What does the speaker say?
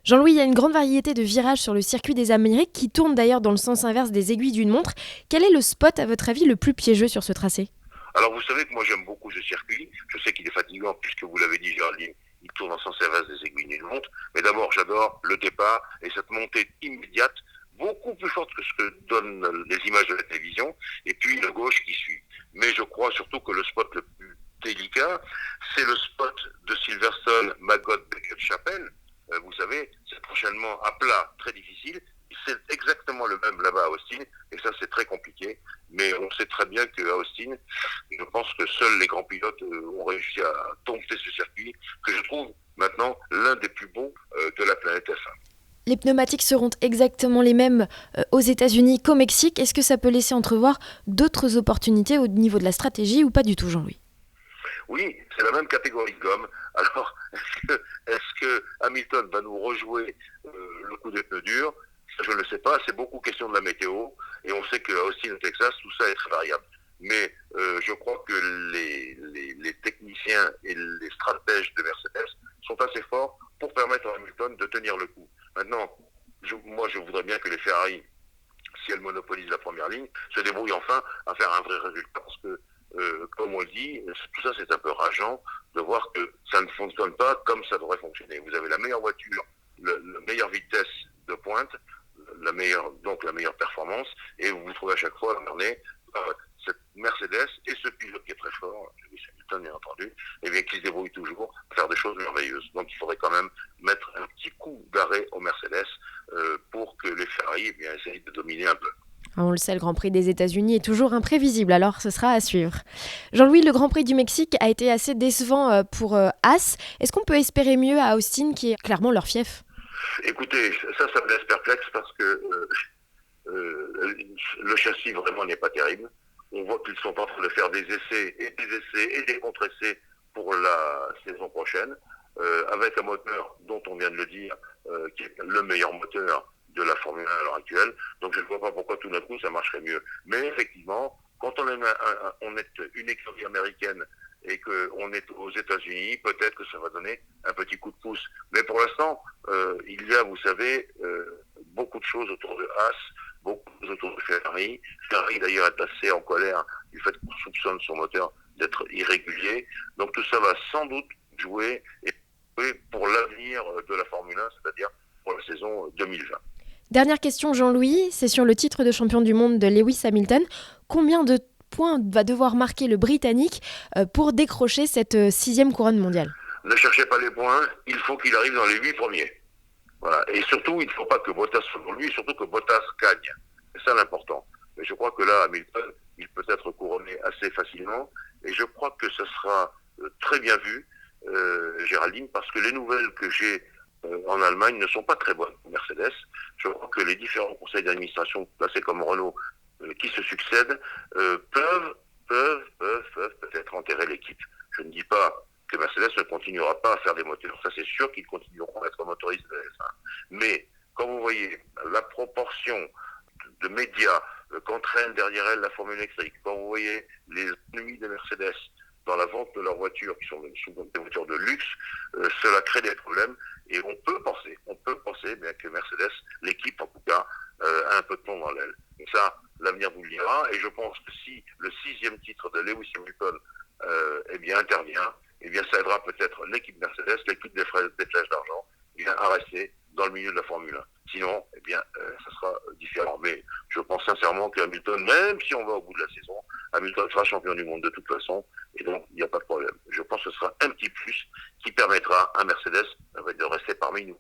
Jean-Louis, il y a une grande variété de virages sur le circuit des Amériques qui tournent d'ailleurs dans le sens inverse des aiguilles d'une montre. Quel est le spot, à votre avis, le plus piégeux sur ce tracé? Alors vous savez que moi j'aime beaucoup ce circuit. Je sais qu'il est fatigant puisque vous l'avez dit, Géraldine, il tourne en sens inverse des aiguilles d'une montre. Mais d'abord, j'adore le départ et cette montée immédiate, beaucoup plus forte que ce que donnent les images de la télévision, et puis la gauche qui suit. Mais je crois surtout que le spot le plus délicat, c'est le spot de Silverstone, Maggot, Beckett, Chapelle. Vous savez, c'est prochainement à plat, très difficile. C'est exactement le même là-bas à Austin, et ça c'est très compliqué. Mais on sait très bien qu'à Austin, je pense que seuls les grands pilotes ont réussi à dompter ce circuit, que je trouve maintenant l'un des plus beaux de la planète F1. Les pneumatiques seront exactement les mêmes aux États-Unis qu'au Mexique. Est-ce que ça peut laisser entrevoir d'autres opportunités au niveau de la stratégie ou pas du tout, Jean-Louis? Oui, c'est la même catégorie de gomme. Alors, est-ce que Hamilton va nous rejouer le coup des pneus durs? Je ne le sais pas, c'est beaucoup question de la météo, et on sait qu'à Austin, au Texas, tout ça est très variable. Mais je crois que les techniciens et les stratèges de Mercedes sont assez forts pour permettre à Hamilton de tenir le coup. Maintenant, moi je voudrais bien que les Ferrari, si elles monopolisent la première ligne, se débrouillent enfin à faire un vrai résultat, parce que comme on le dit, tout ça c'est un peu rageant de voir que ça ne fonctionne pas comme ça devrait fonctionner. Vous avez la meilleure voiture, la meilleure vitesse de pointe, donc la meilleure performance, et vous vous trouvez à chaque fois amené par cette Mercedes et ce pilote qui est très fort, Lewis Hamilton bien entendu, et bien qui se débrouille toujours à faire des choses merveilleuses. Donc il faudrait quand même mettre un petit coup d'arrêt aux Mercedes pour que les Ferrari essayent de dominer un peu. On le sait, le Grand Prix des États-Unis est toujours imprévisible, alors ce sera à suivre. Jean-Louis, le Grand Prix du Mexique a été assez décevant pour Haas. Est-ce qu'on peut espérer mieux à Austin, qui est clairement leur fief? Écoutez, ça me laisse perplexe parce que le châssis vraiment n'est pas terrible. On voit qu'ils sont en train de faire des essais et des contre-essais pour la saison prochaine, avec un moteur dont on vient de le dire, qui est le meilleur moteur de la Formule 1 à l'heure actuelle. Donc je ne vois pas pourquoi tout d'un coup ça marcherait mieux. Mais effectivement, quand on est une écurie américaine et qu'on est aux États-Unis, peut-être que ça va donner un petit coup de pouce. Mais pour l'instant, il y a, vous savez, beaucoup de choses autour de Haas, beaucoup de choses autour de Ferrari. Ferrari d'ailleurs est assez en colère du fait qu'on soupçonne son moteur d'être irrégulier. Donc tout ça va sans doute jouer et jouer pour l'avenir de la Formule 1, c'est-à-dire pour la saison 2020. Dernière question, Jean-Louis, c'est sur le titre de champion du monde de Lewis Hamilton. Combien de points va devoir marquer le Britannique pour décrocher cette sixième couronne mondiale? Ne cherchez pas les points, il faut qu'il arrive dans les 8 premiers. Voilà. Et surtout, il ne faut pas que Bottas soit pour lui, surtout que Bottas gagne. C'est ça l'important. Mais je crois que là, Hamilton, il peut être couronné assez facilement. Et je crois que ce sera très bien vu, Géraldine, parce que les nouvelles que j'ai en Allemagne ne sont pas très bonnes pour Mercedes. Je crois que les différents conseils d'administration placés comme Renault qui se succèdent peuvent peut-être enterrer l'équipe. Je ne dis pas que Mercedes ne continuera pas à faire des moteurs. Ça, c'est sûr qu'ils continueront à être motoristes de F1. Mais quand vous voyez la proportion de médias qu'entraîne derrière elle la Formule électrique, quand vous voyez les ennemis de Mercedes dans la vente de leurs voitures, qui sont souvent des voitures de luxe, cela crée des problèmes. Et on peut penser bien que Mercedes, l'équipe en tout cas, a un peu de plomb dans l'aile. Et ça, l'avenir vous le dira. Et je pense que si le sixième titre de Lewis Hamilton intervient, ça aidera peut-être l'équipe Mercedes, l'équipe des flèches d'argent, à rester dans le milieu de la Formule 1. Sinon, ça sera différent. Mais je pense sincèrement que Hamilton, même si on va au bout de la saison, Hamilton sera champion du monde de toute façon, et donc il n'y a pas de problème. Je pense que ce sera un petit plus qui permettra à Mercedes de rester parmi nous.